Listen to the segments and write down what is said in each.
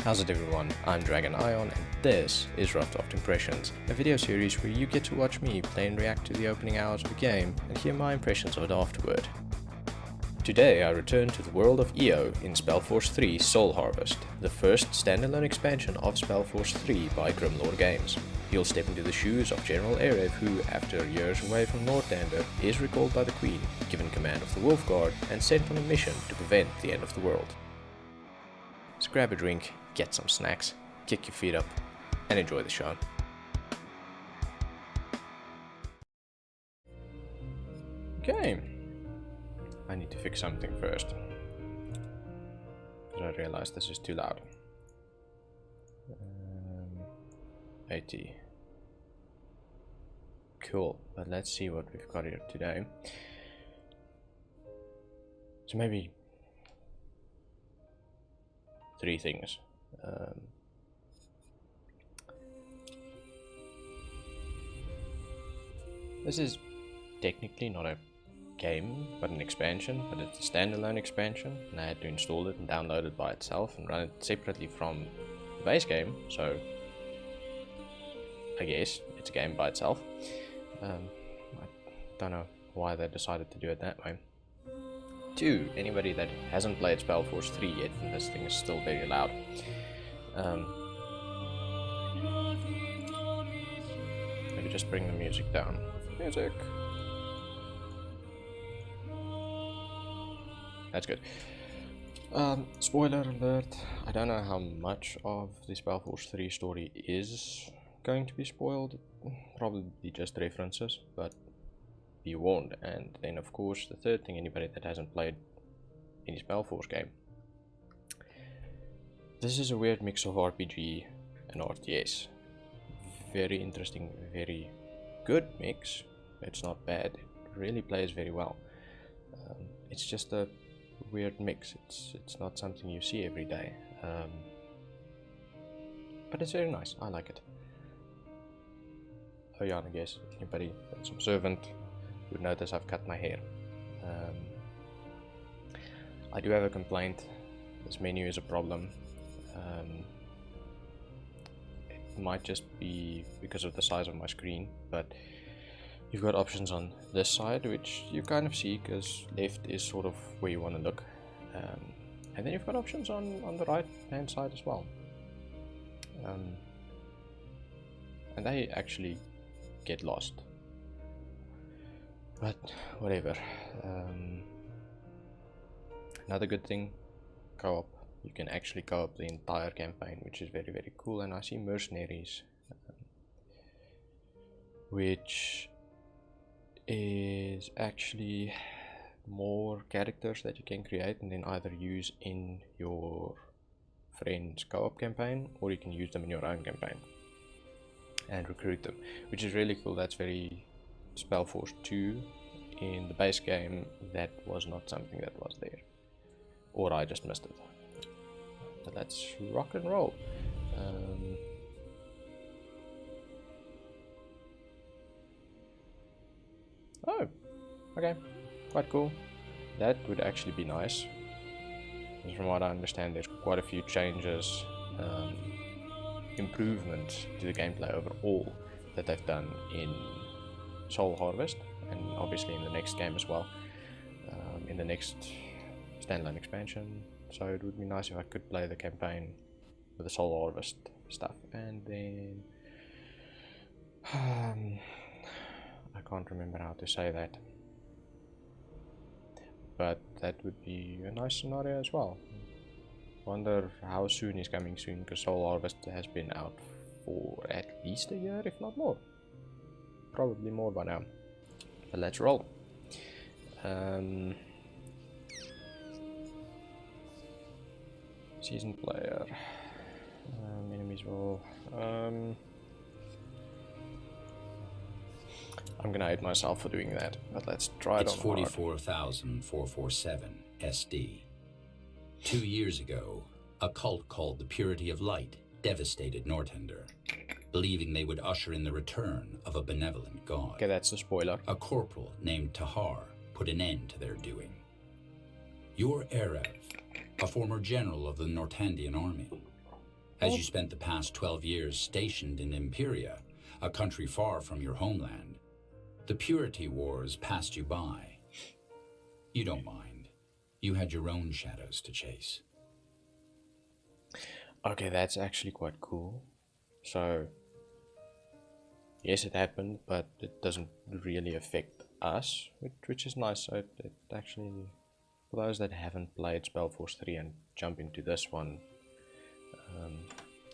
How's it everyone, I'm Dragon Ion and this is Rough Draft Impressions, a video series where you get to watch me play and react to the opening hours of a game and hear my impressions of it afterward. Today I return to the world of EO in Spellforce 3 Soul Harvest, the first standalone expansion of Spellforce 3 by Grimlore Games. You'll step into the shoes of General Erev who, after years away from Northander, is recalled by the Queen, given command of the Wolf Guard and sent on a mission to prevent the end of the world. So grab a drink, get some snacks, kick your feet up, and enjoy the show. Okay, I need to fix something first, because I realized this is too loud. 80. Cool, but let's see what we've got here today. So maybe 3 things. This is technically not a game, but an expansion, but it's a standalone expansion, and I had to install it and download it by itself and run it separately from the base game, so I guess it's a game by itself. I don't know why they decided to do it that way. 2. Anybody that hasn't played Spellforce 3 yet, and this thing is still very loud. Maybe just bring the music down. Music! That's good. Spoiler alert, I don't know how much of the Spellforce 3 story is going to be spoiled. Probably just references, but be warned. And then of course the third thing, anybody that hasn't played any Spellforce game, this is a weird mix of RPG and RTS. Very interesting, very good mix. It's not bad, it really plays very well. It's just a weird mix. It's not something you see every day, but it's very nice. I like it. Oh yeah, and I guess anybody that's observant would notice I've cut my hair. I do have a complaint. This menu is a problem. It might just be because of the size of my screen, but you've got options on this side, which you kind of see because left is sort of where you want to look. And then you've got options on the right hand side as well. And they actually get lost. But whatever. Another good thing, co-op. You can actually co-op the entire campaign, which is very, very cool. And I see mercenaries, which is actually more characters that you can create and then either use in your friend's co-op campaign, or you can use them in your own campaign and recruit them, which is really cool. That's very Spellforce 2. In the base game, that was not something that was there, or I just missed it. But let's rock and roll. Oh, okay, quite cool. That would actually be nice. And from what I understand, there's quite a few changes, improvements to the gameplay overall that they've done in Soul Harvest, and obviously in the next game as well, in the next standalone expansion. So it would be nice if I could play the campaign with the Soul Harvest stuff, and then I can't remember how to say that, but that would be a nice scenario as well. Wonder how soon is coming soon, because Soul Harvest has been out for at least a year, if not more. Probably more by now. But let's roll. Season player. Enemies roll. I'm gonna hate myself for doing that, but let's try it on hard. It's 44,447 SD. 2 years ago, a cult called the Purity of Light devastated Northander, believing they would usher in the return of a benevolent god. Okay, that's the spoiler. A corporal named Tahar put an end to their doing. Your Erev, a former general of the Northandian army, As you spent the past 12 years stationed in Imperia, a country far from your homeland, the Purity Wars passed you by. You don't mind. You had your own shadows to chase. Okay, that's actually quite cool. So, yes, it happened, but it doesn't really affect us, which is nice. So it actually, for those that haven't played Spellforce 3 and jump into this one,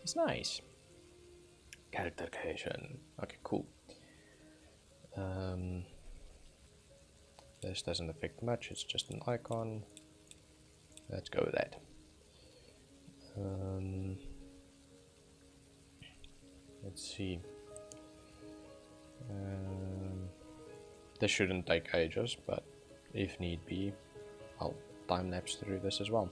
it's nice. Character creation. Okay, cool. This doesn't affect much, it's just an icon. Let's go with that. Let's see. This shouldn't take ages, but if need be, I'll time-lapse through this as well.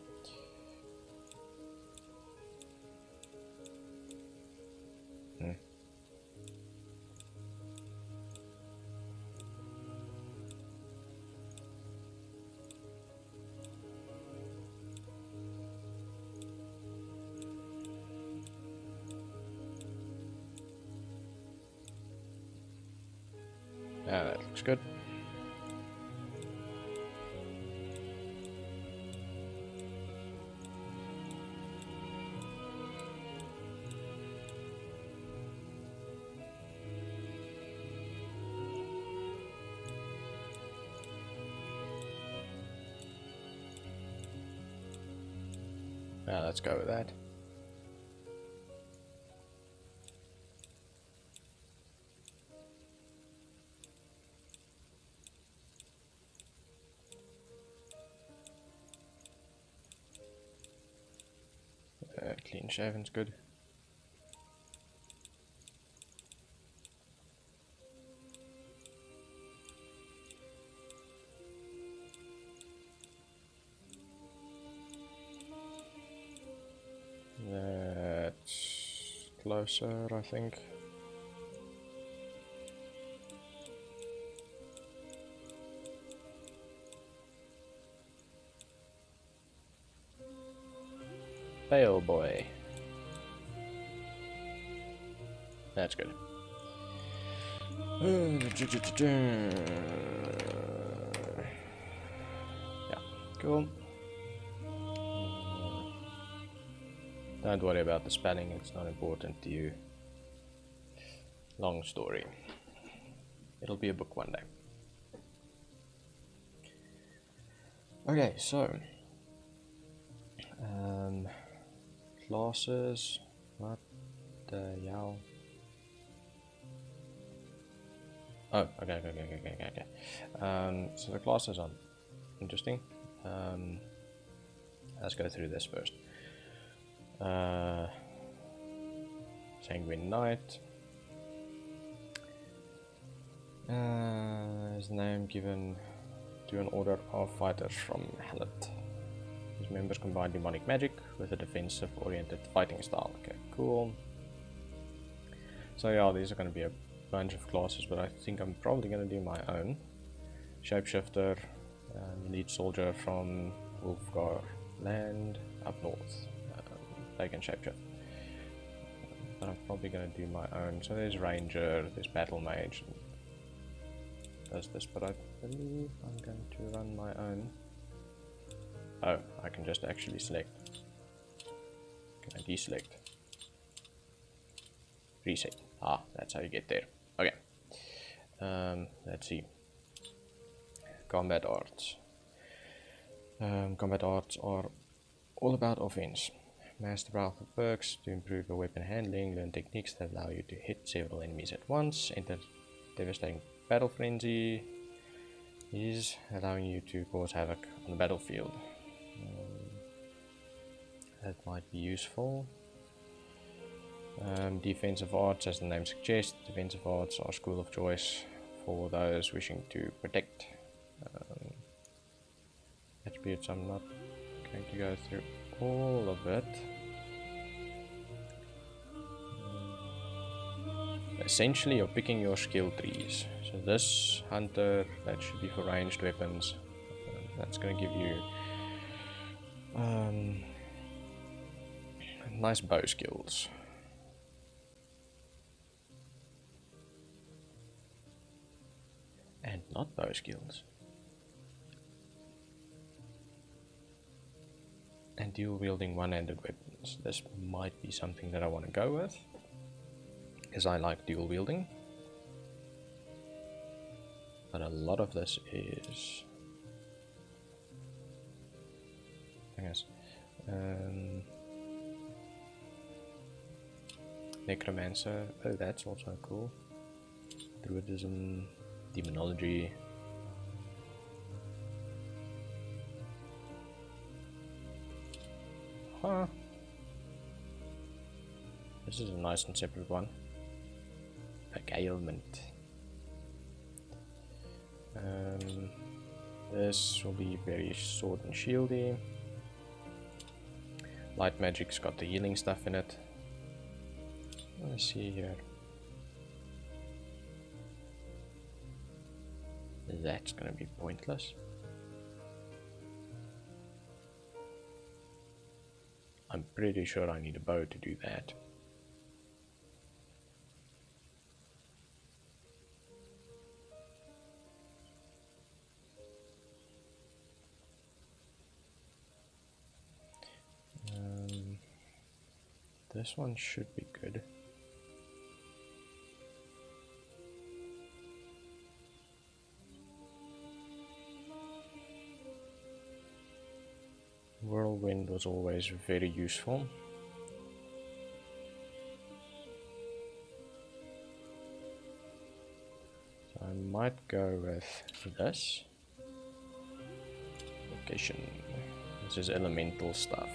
That looks good. Let's go with that. Clean shaven's good. That's closer, I think. Pale boy. That's good. Yeah, cool. Don't worry about the spelling, it's not important to you. Long story. It'll be a book one day. Okay, so classes. What the hell? Oh, okay. So the classes are interesting. Let's go through this first. Sanguine Knight. His name given to an order of fighters from Hellet. His members combine demonic magic with a defensive-oriented fighting style. Okay, cool. So yeah, these are going to be a bunch of classes, but I think I'm probably going to do my own. Shapeshifter, elite soldier from Wolfgar land up north. They can shapeshift. But I'm probably going to do my own. So there's Ranger, there's Battle Mage, and does this, but I believe I'm going to run my own. Oh, I can just actually select. Can I deselect? Reset. Ah, that's how you get there. Okay. Let's see. Combat arts. Combat arts are all about offense. Master powerful perks to improve your weapon handling, learn techniques that allow you to hit several enemies at once, enter devastating battle frenzy is allowing you to cause havoc on the battlefield. That might be useful. Defensive arts, as the name suggests, defensive arts are school of choice for those wishing to protect. Attributes, I'm not going to go through all of it. Essentially, you're picking your skill trees. So this hunter, that should be for ranged weapons. That's going to give you nice bow skills. And not bow skills. And dual wielding one-handed weapons. This might be something that I want to go with, because I like dual wielding. But a lot of this is, I guess, necromancer. Oh, that's also cool. Druidism, demonology. Huh. This is a nice and separate one. Beguilement. This will be very sword and shieldy. Light magic's got the healing stuff in it. Let's see here. That's gonna be pointless. I'm pretty sure I need a bow to do that. This one should be good. Whirlwind was always very useful. So I might go with this. Location. This is elemental stuff.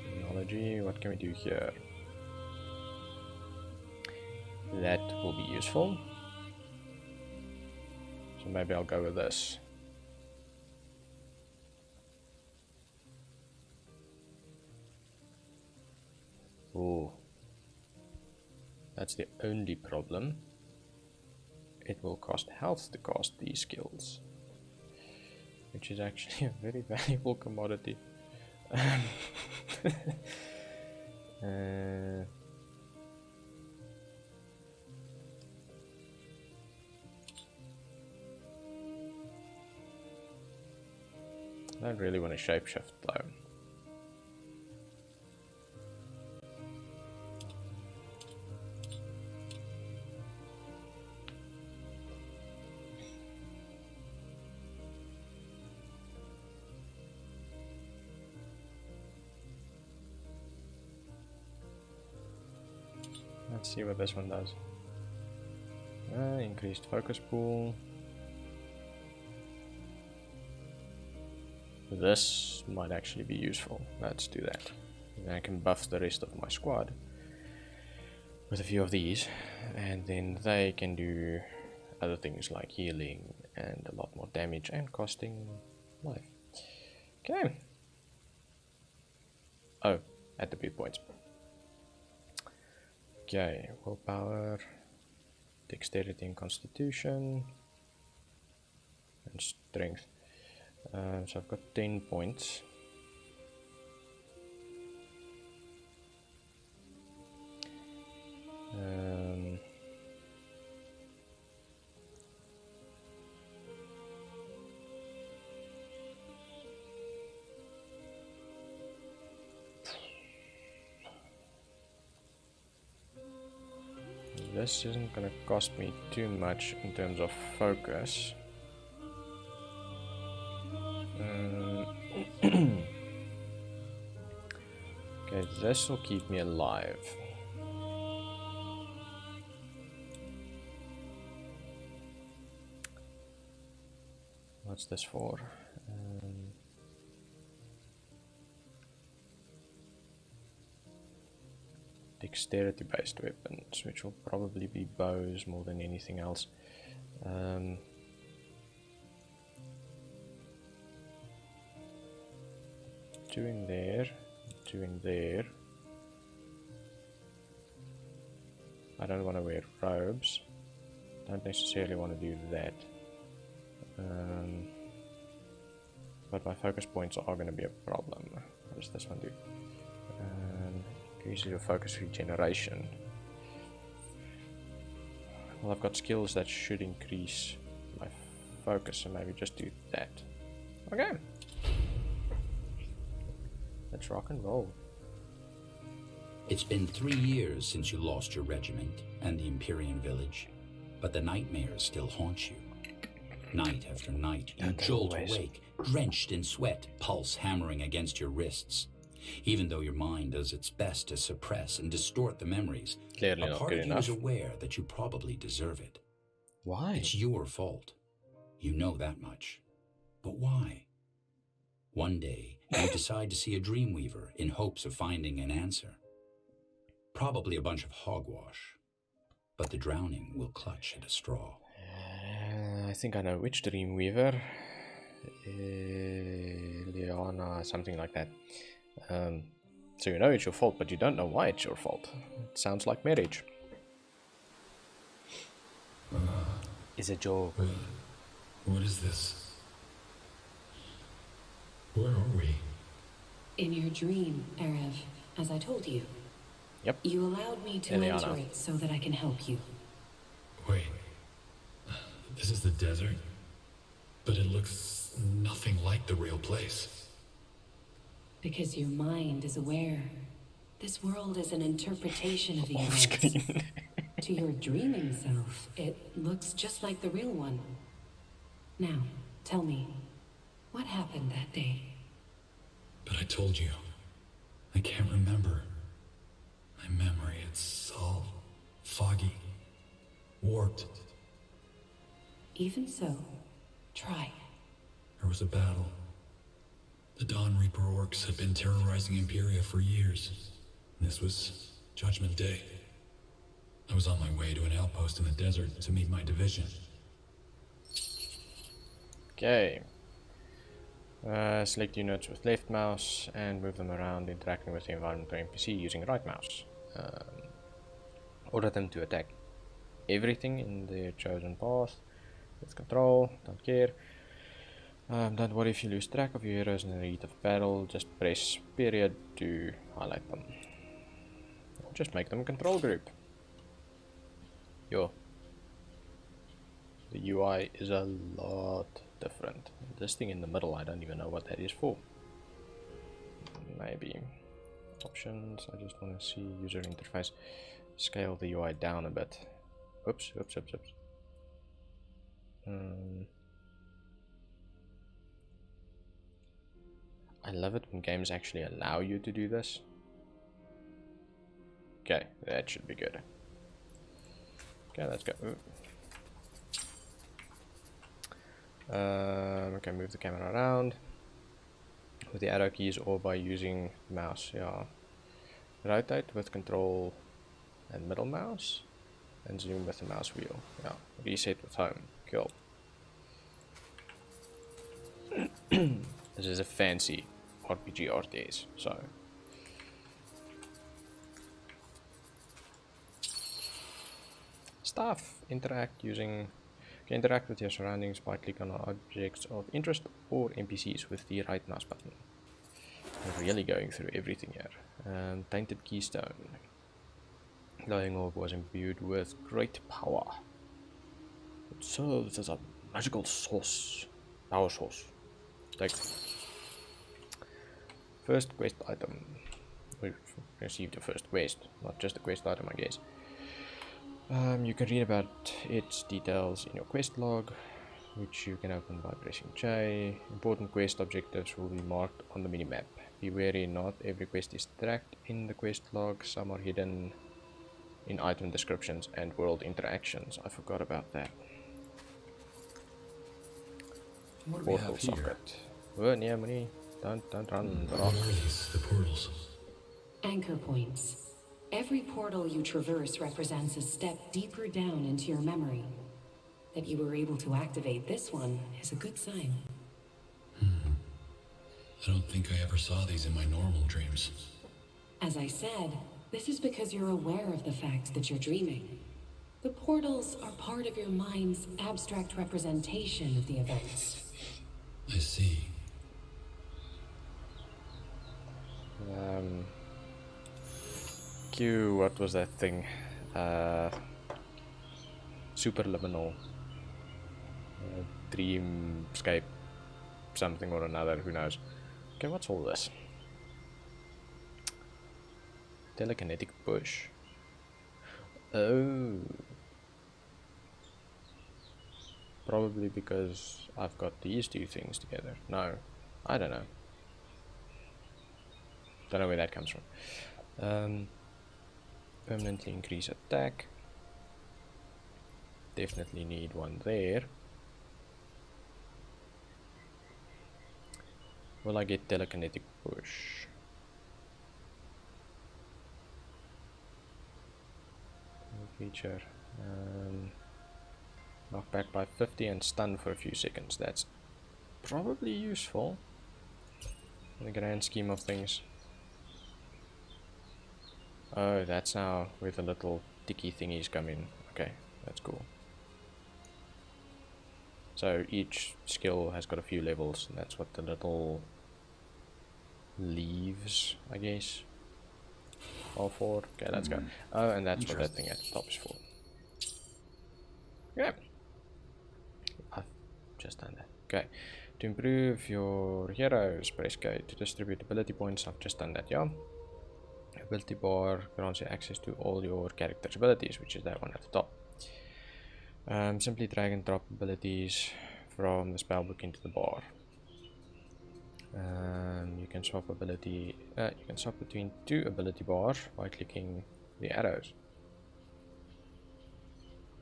Technology, what can we do here? That will be useful. So maybe I'll go with this. Ooh. That's the only problem. It will cost health to cast these skills, which is actually a very valuable commodity. I don't really want to shapeshift though. Let's see what this one does. Increased focus pool. This might actually be useful. Let's do that. And I can buff the rest of my squad with a few of these, and then they can do other things like healing and a lot more damage and costing life. Okay. Oh, attribute points. Okay, willpower, dexterity and constitution, and strength. So I've got 10 points. This isn't gonna cost me too much in terms of focus. Okay, this will keep me alive. What's this for? Dexterity based weapons, which will probably be bows more than anything else. Two in there, two in there. I don't want to wear robes. Don't necessarily want to do that. but my focus points are going to be a problem. What does this one do? Increases your focus regeneration. Well, I've got skills that should increase my focus, so maybe just do that. Okay. Let's rock and roll. It's been 3 years since you lost your regiment and the Empyrean village, but the nightmares still haunt you. Night after night, you jolt awake, drenched in sweat, pulse hammering against your wrists. Even though your mind does its best to suppress and distort the memories, Clearly a part of you is aware that you probably deserve it. Why? It's your fault. You know that much. But why? One day, you decide to see a dreamweaver in hopes of finding an answer. Probably a bunch of hogwash. But the drowning will clutch at a straw. I think I know which Dreamweaver. Liana, something like that. So you know it's your fault, but you don't know why it's your fault. It sounds like marriage. Is it your... What is this? Where are we? In your dream, Erev, as I told you. Yep. You allowed me to enter it so that I can help you. Wait. This is the desert? But it looks nothing like the real place. Because your mind is aware. This world is an interpretation of the events. To your dreaming self, it looks just like the real one. Now, tell me, what happened that day? But I told you, I can't remember. My memory, it's all foggy, warped. Even so, try. There was a battle. The Dawn Reaper orcs had been terrorizing Imperia for years. This was Judgment Day. I was on my way to an outpost in the desert to meet my division. Okay. Select units with left mouse and move them around, interacting with the environment or NPC using right mouse. Order them to attack everything in their chosen path with control, don't care. Don't worry if you lose track of your heroes in the heat of battle, just press period to highlight them. Or just make them a control group. Yo. The UI is a lot different. This thing in the middle, I don't even know what that is for. Maybe options, I just want to see user interface. Scale the UI down a bit. Oops. I love it when games actually allow you to do this. Okay, that should be good. Okay, let's go. Okay, move the camera around with the arrow keys or by using the mouse. Yeah, rotate with control and middle mouse, and zoom with the mouse wheel. Yeah, reset with home. Cool. This is a fancy RPG RTS, so stuff. Interact with your surroundings by clicking on objects of interest or NPCs with the right mouse button. I'm really going through everything here. Tainted Keystone. Glowing orb was imbued with great power. It serves as a magical source. Power source. Take. First quest item. We've received the first quest, not just a quest item, I guess. You can read about its details in your quest log, which you can open by pressing J. Important quest objectives will be marked on the minimap. Be wary, not every quest is tracked in the quest log. Some are hidden in item descriptions and world interactions. I forgot about that. What do we have here? Oh, yeah, money. Don't run. What are these? The portals? Anchor points. Every portal you traverse represents a step deeper down into your memory. That you were able to activate this one is a good sign. I don't think I ever saw these in my normal dreams. As I said, this is because you're aware of the fact that you're dreaming. The portals are part of your mind's abstract representation of the events. I see. Q, what was that thing? Superliminal. Dreamscape. Something or another, who knows. Okay, what's all this? Telekinetic push. Oh. Probably because I've got these two things together. No, I don't know. Don't know where that comes from. Permanently increase attack. Definitely need one there. Will I get telekinetic push? Feature. Knock back by 50 and stun for a few seconds. That's probably useful in the grand scheme of things. Oh, that's now where the little ticky thingies come in. Okay, that's cool. So each skill has got a few levels, and that's what the little leaves, I guess, are for. Okay, let's go. Oh, and that's what that thing at the top is for. Yeah. I've just done that. Okay. To improve your heroes, press K. To distribute ability points, I've just done that, yeah. Ability bar grants you access to all your character's abilities, which is that one at the top. Simply drag and drop abilities from the spellbook into the bar. You can swap between two ability bars by clicking the arrows.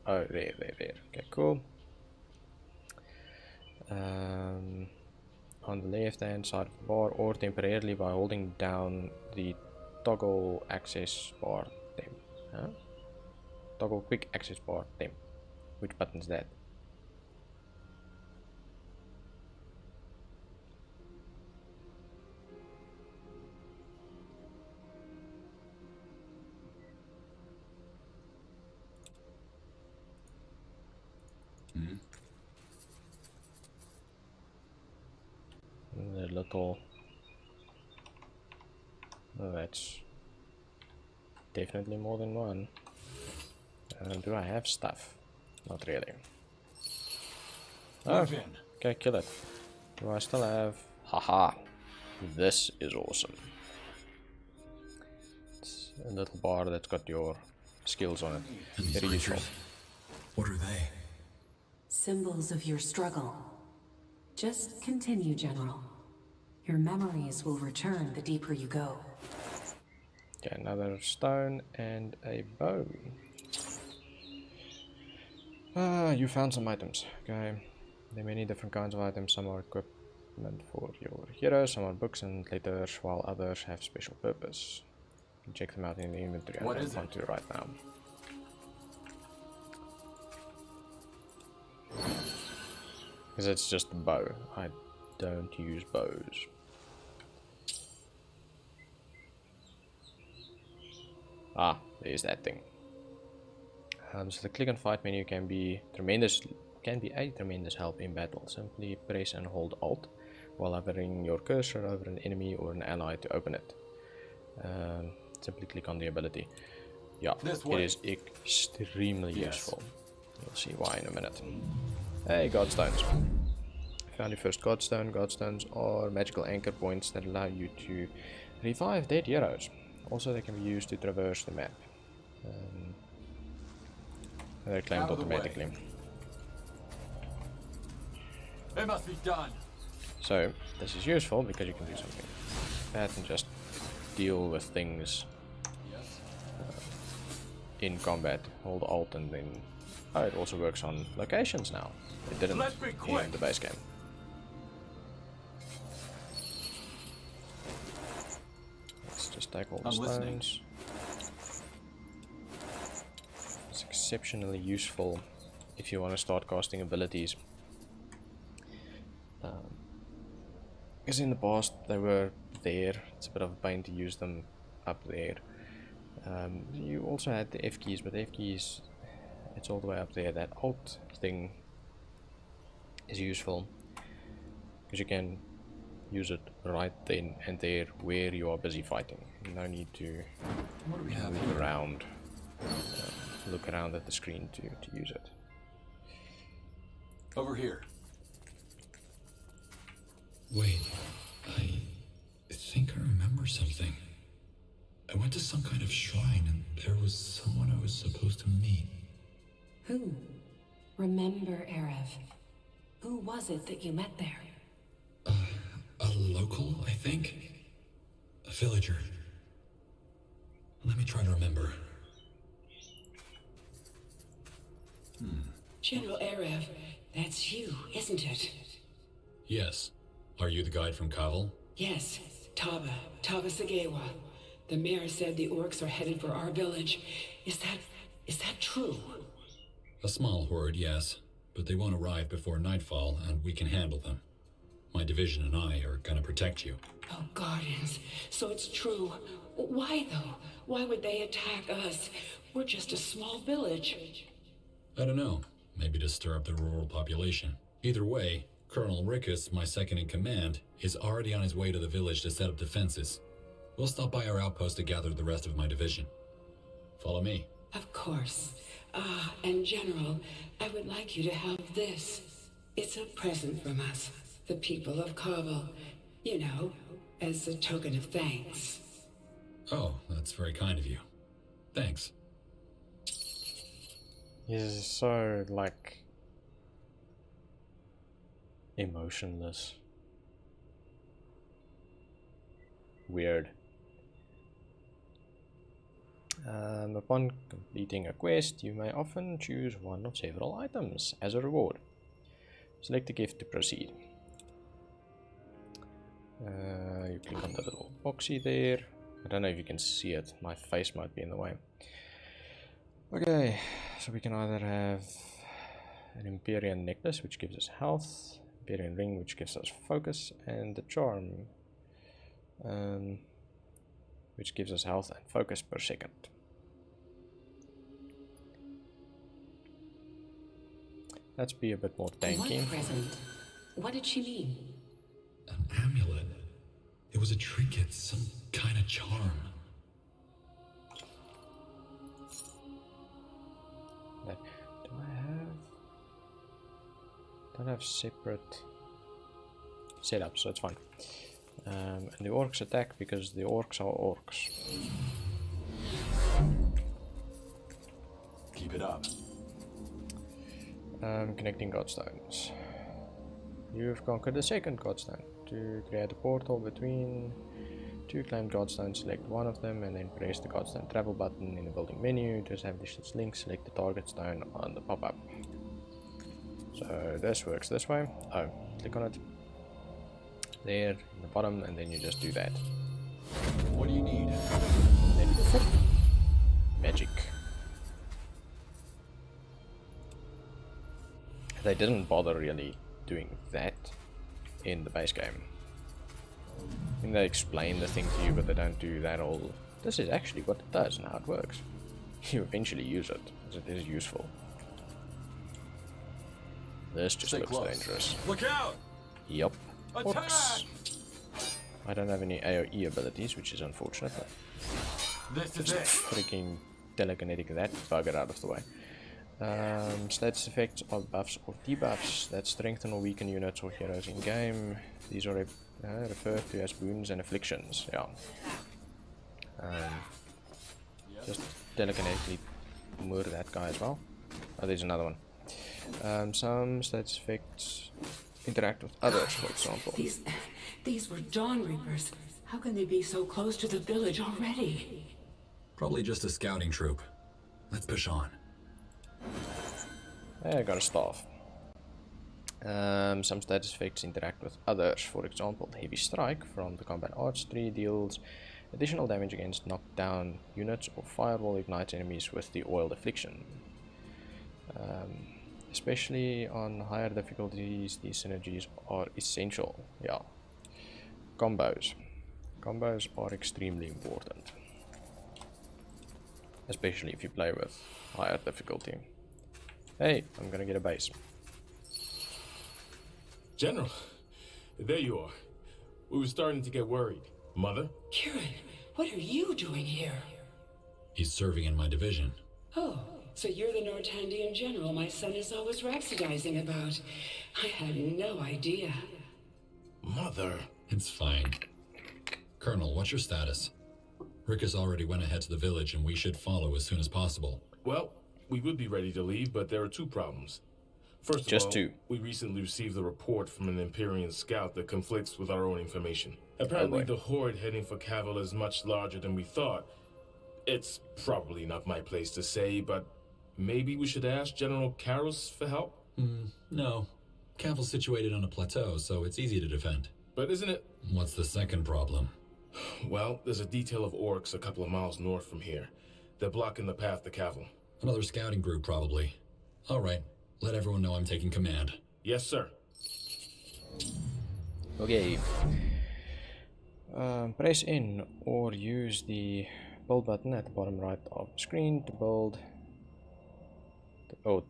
Oh, there. Okay, cool. On the left hand side of the bar, or temporarily by holding down the toggle access bar temp. Toggle quick access bar temp. Which button is that? The little... Oh, that's definitely more than one. Do I have stuff? Not really. Oh, okay, kill it. Do I still have... Haha! This is awesome. It's a little bar that's got your skills on it. Very useful. What are they? Symbols of your struggle. Just continue, General. Your memories will return the deeper you go. Okay, another stone and a bow. You found some items. Okay, there are many different kinds of items. Some are equipment for your heroes, some are books and letters, while others have special purpose. You can check them out in the inventory. I don't want to right now. Because it's just a bow. I don't use bows. Ah, there's that thing. So the click and fight menu can be a tremendous help in battle. Simply press and hold Alt while hovering your cursor over an enemy or an ally to open it. Simply click on the ability. Yeah, it is extremely useful. You'll see why in a minute. Hey, Godstones. Found your first Godstone. Godstones are magical anchor points that allow you to revive dead heroes. Also, they can be used to traverse the map. They're claimed automatically. It must be done. So, this is useful because you can do something bad and just deal with things in combat. Hold Alt and then... Oh, it also works on locations now. It didn't in the base game. Let's just take all the stones. It's exceptionally useful if you want to start casting abilities. Because in the past they were there, it's a bit of a pain to use them up there. You also had the F keys, but the F keys, it's all the way up there. That Alt thing is useful because you can use it right then and there where you are busy fighting. No need to What do we have move here? around, look around at the screen to use it. Over here. Wait, I think I remember something. I went to some kind of shrine and there was someone I was supposed to meet. Who? Remember, Erev. Who was it that you met there? A local, I think? A villager. Let me try to remember. General Erev, that's you, isn't it? Yes. Are you the guide from Kaval? Yes, Taba Sagewa. The mayor said the orcs are headed for our village. Is that true? A small horde, yes. But they won't arrive before nightfall, and we can handle them. My division and I are gonna protect you. Oh, Guardians. So it's true. Why, though? Why would they attack us? We're just a small village. I don't know. Maybe to stir up the rural population. Either way, Colonel Rickus, my second in command, is already on his way to the village to set up defenses. We'll stop by our outpost to gather the rest of my division. Follow me. Of course. And General, I would like you to have this. It's a present from us, the people of Kaval. You know, as a token of thanks. Oh, that's very kind of you. Thanks. He's so, like, emotionless. Weird. Upon completing a quest, you may often choose one of several items as a reward. Select a gift to proceed. You click on the little boxy there. I don't know if you can see it, my face might be in the way. Okay, so we can either have an Empyrean necklace, which gives us health, Empyrean ring, which gives us focus, and the charm, which gives us health and focus per second. Let's be a bit more tanky. What present? What did she mean? An amulet. It was a trinket, some kind of charm. Do I have... don't have separate setups, so it's fine. And the orcs attack because the orcs are orcs. Keep it up. Connecting godstones. You've conquered the second godstone. To create a portal between two claimed godstones, select one of them and then press the godstone travel button in the building menu. To establish this link, select the target stone on the pop-up. So this works this way. Oh, click on it. There, in the bottom, and then you just do that. What do you need? Then magic. They didn't bother really doing that in the base game. I mean, they explain the thing to you, but they don't do that all. This is actually what it does and how it works. You eventually use it, as it is useful. This just Stay looks close. dangerous. Look out! Yup. Attack! Orcs. I don't have any AoE abilities, which is unfortunate. This is it. Freaking telekinetic that bugger out of the way. Status effects are buffs or debuffs that strengthen or weaken units or heroes in game. These are referred to as wounds and afflictions. Yeah. Just telekinetically murder that guy as well. Oh, there's another one. Some status effects interact with others, for example. These were Dawn Reapers. How can they be so close to the village already? Probably just a scouting troop. Let's push on. I got a staff. Some status effects interact with others. For example, Heavy Strike from the Combat Arts tree deals additional damage against knocked down units, or Firewall ignites enemies with the Oiled Affliction. Especially on higher difficulties, these synergies are essential. Yeah. Combos. Combos are extremely important. Especially if you play with higher difficulty. Hey, I'm gonna get a base. General, there you are. We were starting to get worried. Mother? Kieran, what are you doing here? He's serving in my division. Oh, so you're the Nortandian general my son is always rhapsodizing about. I had no idea. Mother? It's fine. Colonel, what's your status? Rickes already went ahead to the village and we should follow as soon as possible. Well, we would be ready to leave, but there are two problems. First of all, we recently received a report from an Empyrean scout that conflicts with our own information. Apparently, the horde heading for Cavil is much larger than we thought. It's probably not my place to say, but maybe we should ask General Karros for help? No. Cavil's situated on a plateau, so it's easy to defend. But isn't it? What's the second problem? Well, there's a detail of orcs a couple of miles north from here. They're blocking the path to Cavil. Another scouting group, probably. All right. Let everyone know I'm taking command. Yes, sir. Okay. Press in or use the bold button at the bottom right of the screen to build. To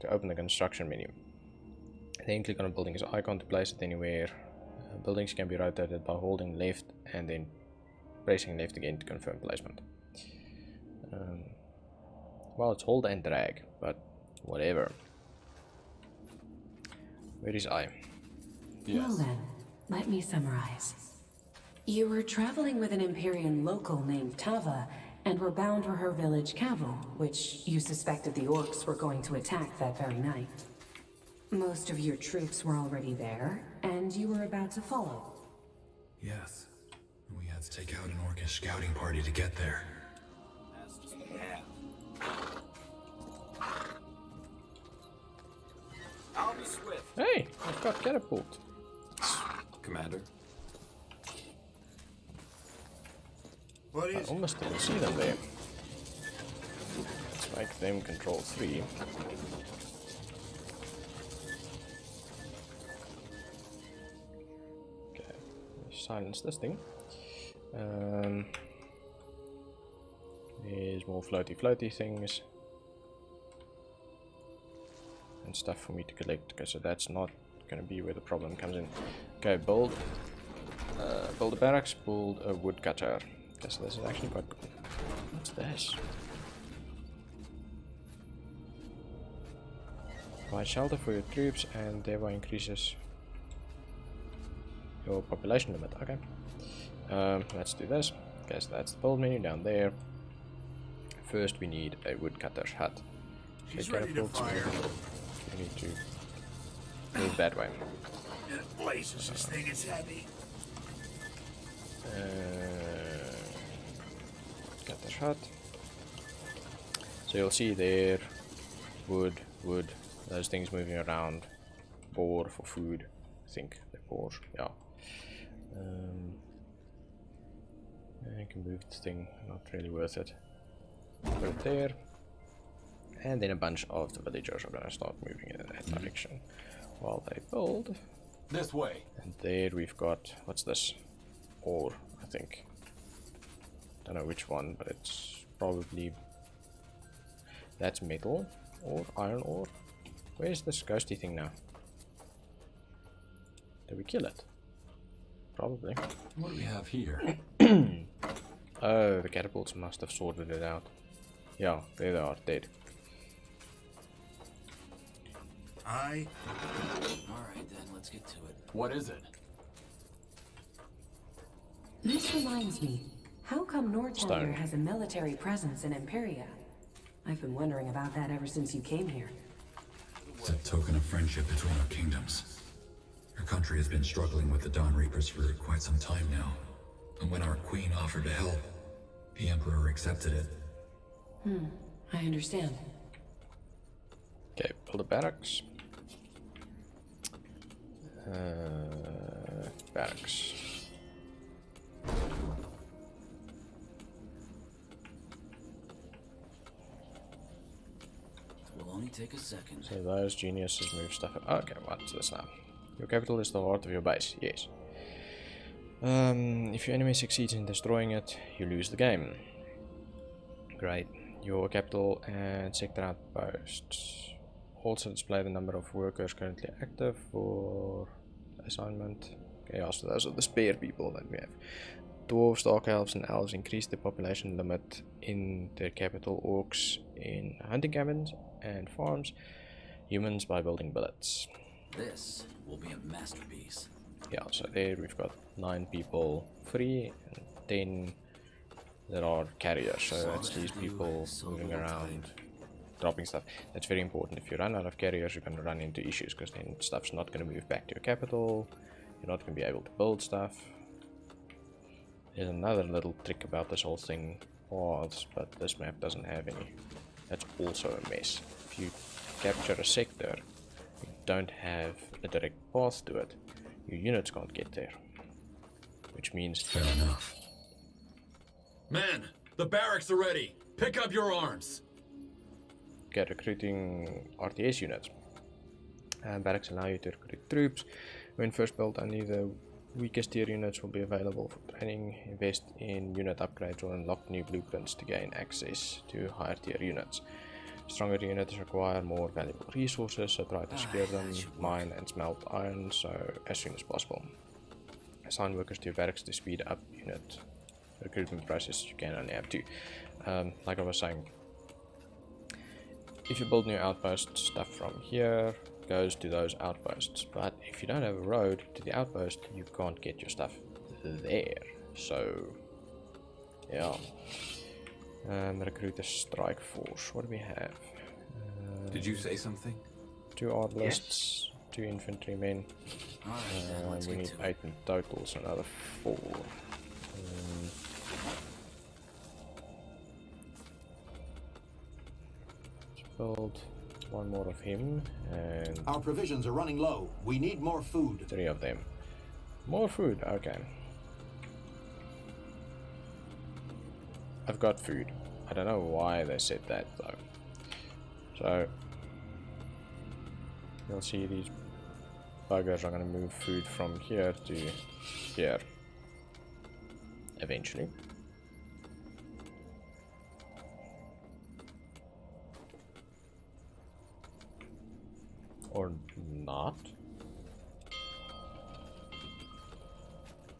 open the construction menu. Then click on a building's icon to place it anywhere. Buildings can be rotated by holding left and then pressing left again to confirm placement. Well, it's hold and drag, but whatever. Where is I? Well then, let me summarize. You were traveling with an Empyrean local named Tava, and were bound for her village Cavil, which you suspected the orcs were going to attack that very night. Most of your troops were already there, and you were about to follow. Yes. We had to take out an orcish scouting party to get there. I'll be swift. Hey, I've got catapult. Commander. I almost didn't see them there. Let's make them control 3. Okay, silence this thing. There's more floaty things and stuff for me to collect. Okay, so that's not going to be where the problem comes in. Okay, build a barracks, build a woodcutter. Okay, so this is actually quite cool. What's this? Provide shelter for your troops and thereby increases your population limit. Okay. Let's do this. Okay, so that's the build menu down there. First we need a woodcutter's hut. She's ready to fire. We need to move that way. Blazes, this thing is heavy. Cutter's hut. So you'll see there, wood, those things moving around. Boar for food, I think they're boars, yeah. I can move this thing, not really worth it. Put it there. And then a bunch of the villagers are gonna start moving in that direction while they build. This way. And there we've got, what's this? Ore, I think. Don't know which one, but it's probably, that's metal or iron ore. Where's this ghosty thing now? Did we kill it? Probably. What do we have here? Oh, the catapults must have sorted it out. Yeah, there they are, dead. Alright then, let's get to it. What is it? This reminds me, how come Stone. Northander has a military presence in Imperia? I've been wondering about that ever since you came here. It's a token of friendship between our kingdoms. Our country has been struggling with the Dawn Reapers for quite some time now. And when our queen offered to help, the Emperor accepted it. I understand. Okay, build a barracks. Barracks. Will only take a second. So those geniuses move stuff. Okay, what's this now? Your capital is the heart of your base. Yes. If your enemy succeeds in destroying it, you lose the game. Great. Your capital and sector outposts also display the number of workers currently active for assignment. Okay, yeah, so those are the spare people that we have. Dwarves, dark elves, and elves increase the population limit in their capital. Orcs in hunting cabins and farms. Humans by building billets. This will be a masterpiece. Yeah, so there we've got 9 people free and 10 that are carriers. So that's these people moving around, dropping stuff. That's very important. If you run out of carriers, you're going to run into issues because then stuff's not going to move back to your capital. You're not going to be able to build stuff. There's another little trick about this whole thing, paths, but this map doesn't have any. That's also a mess. If you capture a sector, you don't have a direct path to it, your units can't get there. Which means... Fair enough. Men, the barracks are ready. Pick up your arms. Okay, recruiting RTS units. Barracks allow you to recruit troops. When first built, only the weakest tier units will be available for training. Invest in unit upgrades or unlock new blueprints to gain access to higher tier units. Stronger units require more valuable resources, so try to secure them, mine and smelt iron as soon as possible. Assign workers to your barracks to speed up unit recruitment process. You can only have 2. Like I was saying, if you build new outposts, stuff from here goes to those outposts, but if you don't have a road to the outpost, you can't get your stuff there. So yeah. Recruit a strike force. What do we have? Did you say something? 2 arballists, 2 infantrymen. Alright, we need 8 in total, so another 4. Let's build 1 more of him, and our provisions are running low. We need more food. 3 of them. More food, okay. I've got food. I don't know why they said that though. So you'll see these buggers are going to move food from here to here eventually. Or not.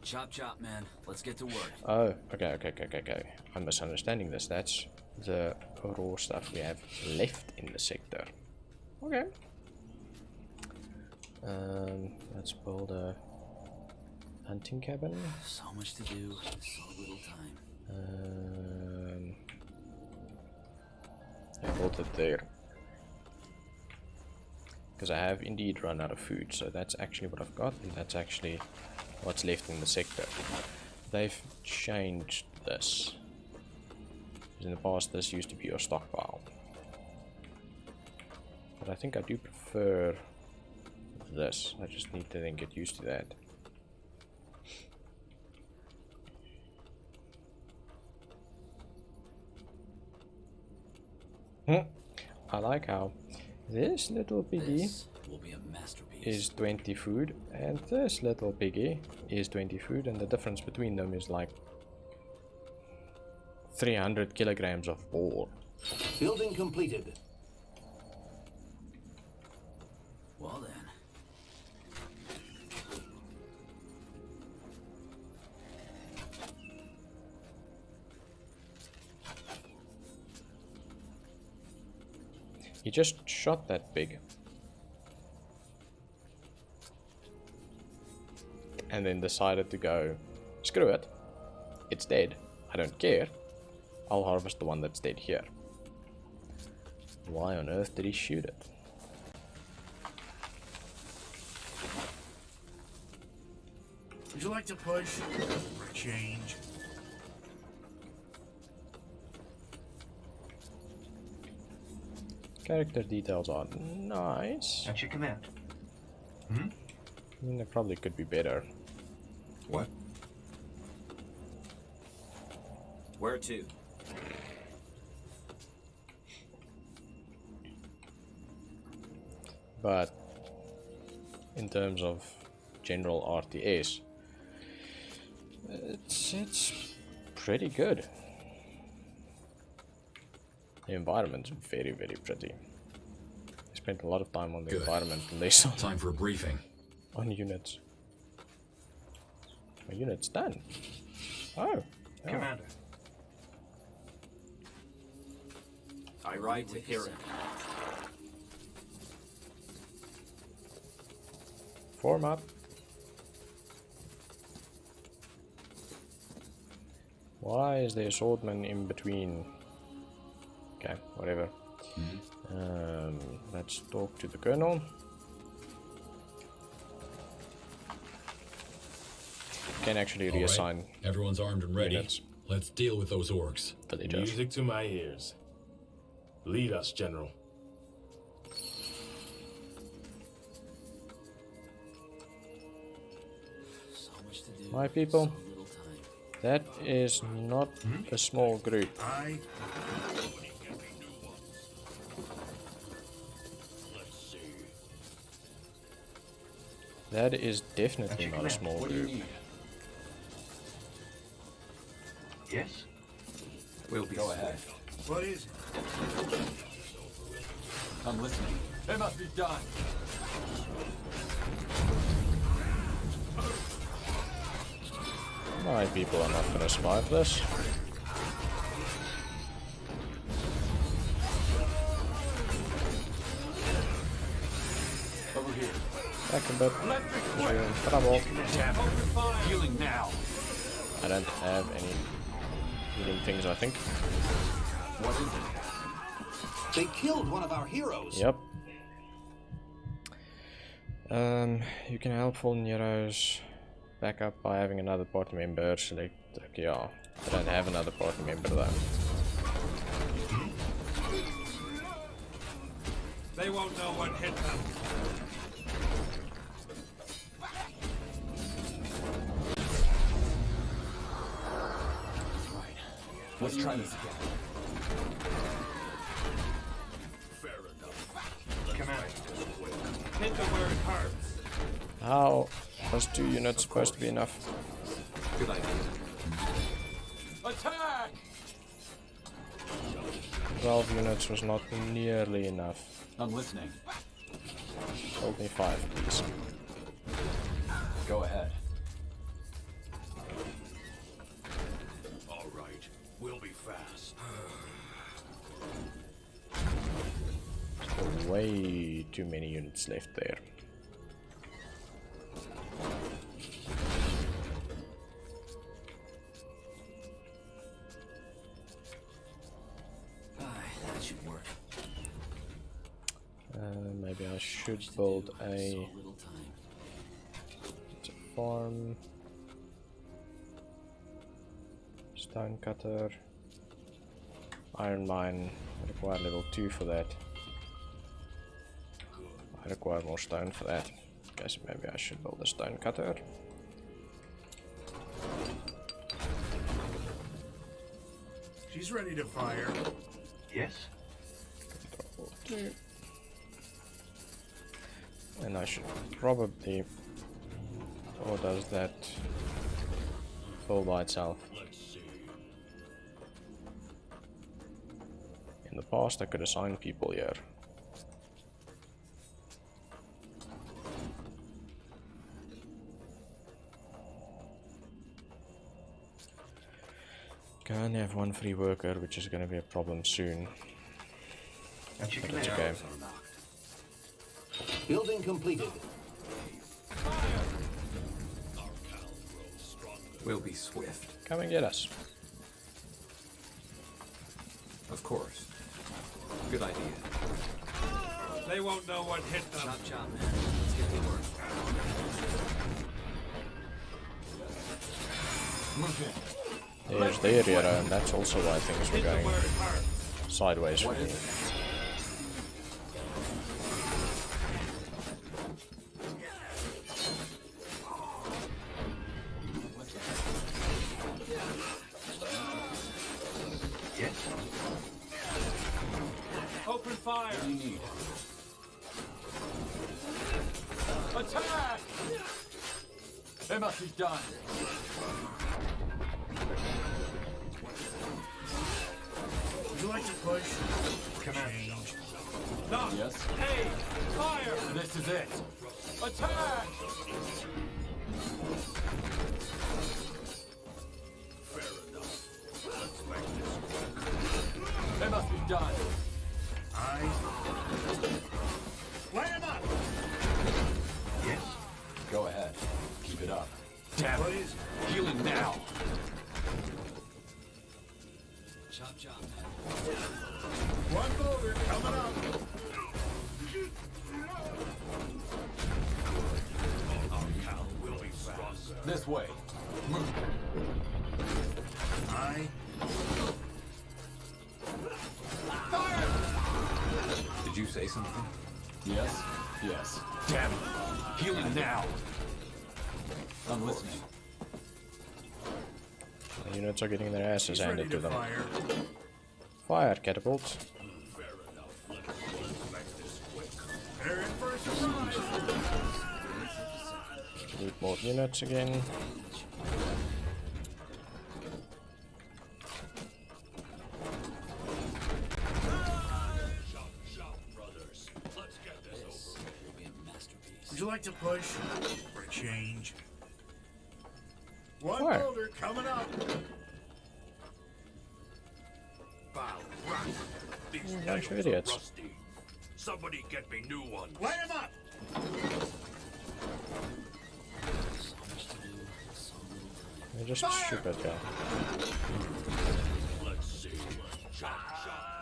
Chop chop, man. Let's get to work. Oh, okay. I'm misunderstanding this. That's the raw stuff we have left in the sector. Okay. Let's build a hunting cabin. So much to do, so little time. I built it there. Because I have indeed run out of food, so that's actually what I've got, and that's actually what's left in the sector. They've changed this. In the past, this used to be your stockpile. But I think I do prefer this. I just need to then get used to that. I like how this little piggy is 20 food, and this little piggy is 20 food, and the difference between them is like 300 kilograms of boar. Building completed. Well then. He just shot that pig. And then decided to go, screw it. It's dead. I don't care. I'll harvest the one that's dead here. Why on earth did he shoot it? Would you like to push? Change. Character details are nice. That's your command. I mean, they probably could be better. What? Where to? But in terms of general RTS, it's pretty good. The environment's very, very pretty. I spent a lot of time on the environment and less Time for a briefing. on units. My unit's done. Oh. Yeah. Commander. I ride to hear it. Form up. Why is there a swordman in between? Okay, whatever. Let's talk to the colonel. Can actually reassign. Right. Everyone's armed and ready. Units. Let's deal with those orcs. Villagers. Music to my ears. Lead us, General. So much to do. My people, So little time. that is not a small group. That is definitely not a small group. Yes? We'll be Go ahead. What is it? I'm listening. It must be done. My people are not going to survive this. Over here. Back a bit. You're in trouble. Healing now. I don't have any healing things, I think. What is it? They killed one of our heroes. Yep. You can help fallen heroes back up by having another party member select. Okay, yeah, I don't have another party member though. They won't know what hit them. Let's try this again. Fair enough. Commander. Hit them where it hurts. How was 2 units supposed to be enough? Good idea. Attack! 12 units was not nearly enough. I'm listening. Hold me 5, please. Go ahead. All right. We'll be fast. Still way too many units left there. That should work. Maybe I should build a Little time. farm. Stone cutter. Iron mine. I require level 2 for that. I require more stone for that. Guess maybe I should build a stone cutter. She's ready to fire. Yes? And I should probably... Or does that fill by itself? In the past I could assign people here. Can have 1 free worker, which is going to be a problem soon. But it's okay. Building completed. We'll be swift. Come and get us. Of course. Good idea. They won't know what hit them. Chop chop, man. Let's get to work. Move in. There's the area, and that's also why things were Hit them going where it hurts. sideways for What me. is it? Yes? Open fire! What do you need? Attack! It must be done. Would you like to push? Commander. Knock! Yes? Hey! Fire! This is it! Attack! It must be done. Light him up! Yes? Go ahead. Keep it up. Damn What it. is it? Healing now. Chop chop. One boulder coming up. Our cow will be stronger. This way. Move. Did you say something? Yes. Yes. Damn it. Healing now. I'm listening. The units are getting their asses He's ready handed to to them. fire. Fire catapults. Fair enough. Let's make this quick. They're in for a surprise. Loot more units again. Brothers, let's get this over. Will be a masterpiece. Would you like to push for a change? One Where? boulder coming up. Bow, rock. These Bunch of nails are idiots. rusty. Somebody get me new ones. Light him up! They're just stupid, yeah. Let's see. Chop,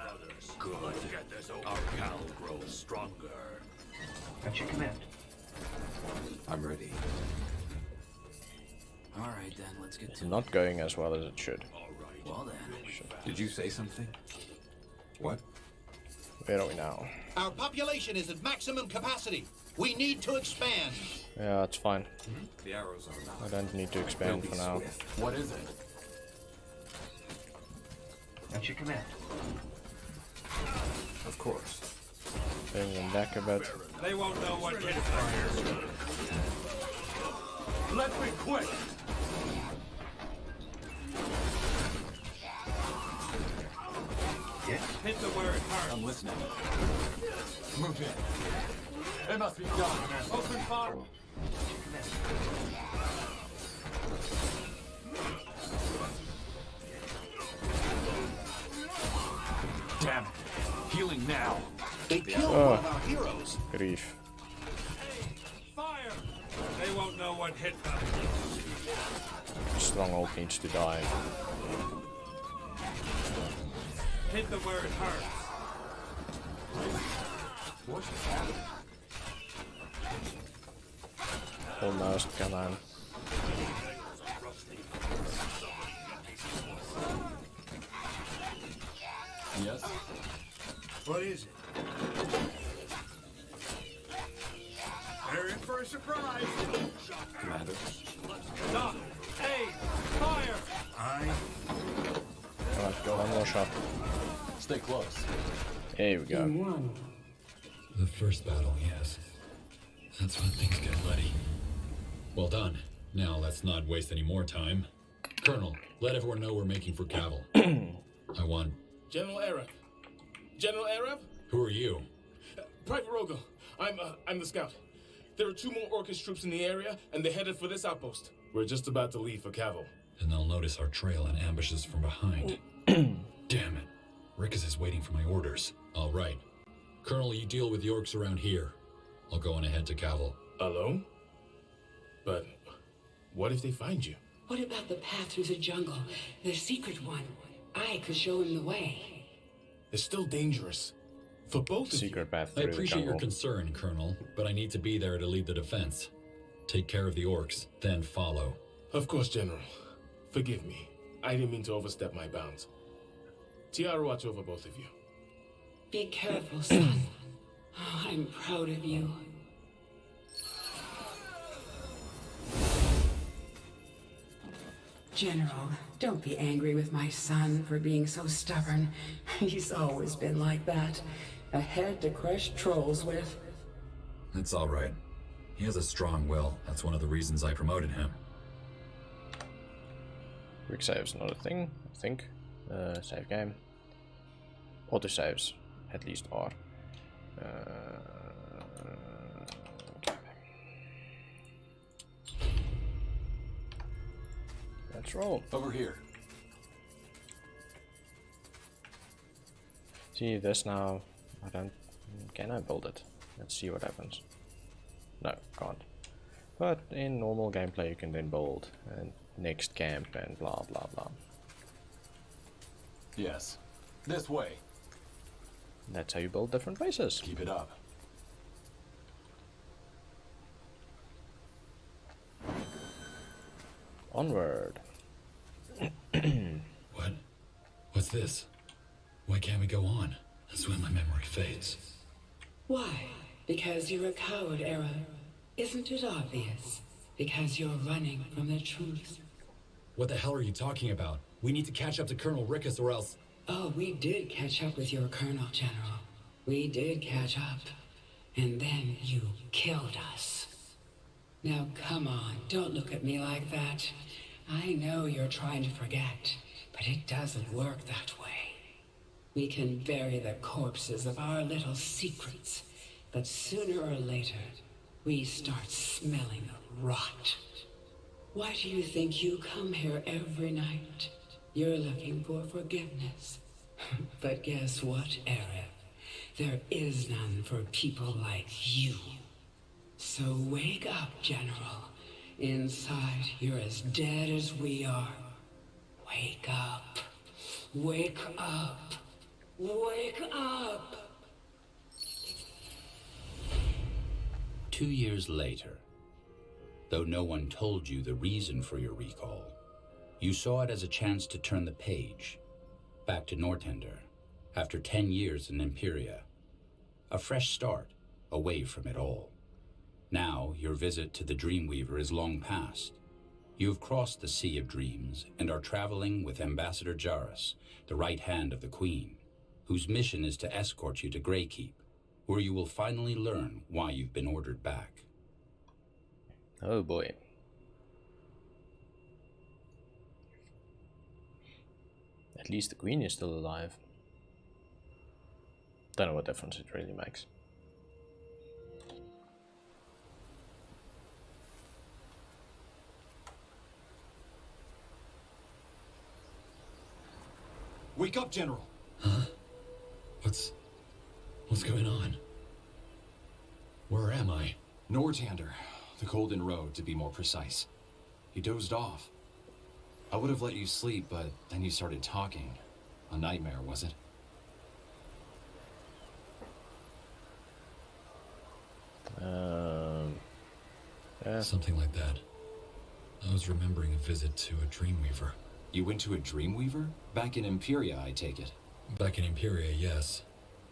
brothers. Good. Let's get this over. Our cow grows stronger. At your command. I'm ready. All right, then, let's get It's to it. not going as well as it should. All right. Well, then. Did you say something? What? Where are we now? Our population is at maximum capacity. We need to expand. Yeah, it's fine. The arrows are I not. don't need to expand for now. What is it? At your command. Of course. Bring them back a bit. They won't know what hit fire. Let's be quick. Yes? Hit the where it hurts. I'm listening. Move in. It must be done. Open fire. Damn it. Healing now. They killed one of our heroes. Grief. Fire. They won't know what hit them. Stronghold needs to die. Hit them where it hurts. What's happening? Almost, come on. Yes? What is it? They're in for a surprise. Commander. Stop. Hey, fire. Come on, go one more shot. Stay close. Here we go. You won. The first battle, yes. That's when things get bloody. Well done. Now let's not waste any more time. Colonel, let everyone know we're making for Cavill. I want... General Arab. General Arab? Who are you? Private Rogel. I'm the scout. There are 2 more Orcish troops in the area, and they're headed for this outpost. We're just about to leave for Cavill. And they'll notice our trail and ambush us from behind. Damn it. Rickus is waiting for my orders. All right. Colonel, you deal with the orcs around here. I'll go on ahead to Cavill. Alone? But what if they find you? What about the path through the jungle? The secret one. I could show him the way. It's still dangerous. For both of you. Secret path I through the appreciate your jungle. concern, Colonel, but I need to be there to lead the defense. Take care of the orcs, then follow. Of course, General. Forgive me. I didn't mean to overstep my bounds. Tiara, watch over both of you. Be careful, son. Oh, I'm proud of you. General, don't be angry with my son for being so stubborn. He's always been like that. A head to crush trolls with. It's all right. He has a strong will. That's one of the reasons I promoted him. Quick save's not a thing, I think. Save game. Auto saves, at least are. Okay. Let's roll. Over here. See this now. I don't. Can I build it? Let's see what happens. No, can't. But in normal gameplay, you can then build and next camp and blah blah blah. Yes, this way. That's how you build different races. Keep it up. Onward. What? What's this? Why can't we go on? That's when my memory fades. Why? Because you're a coward, Era. Isn't it obvious? Because you're running from the truth. What the hell are you talking about? We need to catch up to Colonel Rickus or else... Oh, we did catch up with your Colonel, General. We did catch up. And then you killed us. Now come on, don't look at me like that. I know you're trying to forget, but it doesn't work that way. We can bury the corpses of our little secrets, but sooner or later, we start smelling rot. Why do you think you come here every night? You're looking for forgiveness. But guess what, Arab? There is none for people like you. So wake up, General. Inside, you're as dead as we are. Wake up. Wake up. Wake up! 2 years later, though no one told you the reason for your recall, you saw it as a chance to turn the page, back to Nortender, after 10 years in Imperia. A fresh start, away from it all. Now, your visit to the Dreamweaver is long past. You have crossed the Sea of Dreams and are traveling with Ambassador Jarrus, the right hand of the Queen, whose mission is to escort you to Greykeep, where you will finally learn why you've been ordered back. Oh boy. At least the Queen is still alive. Don't know what difference it really makes. Wake up, General! Huh? What's going on? Where am I? Northander, the Golden Road, to be more precise. You dozed off. I would have let you sleep, but then you started talking. A nightmare, was it? Yeah. Something like that. I was remembering a visit to a Dreamweaver. You went to a Dreamweaver? Back in Imperia, I take it. Back in Imperia, yes.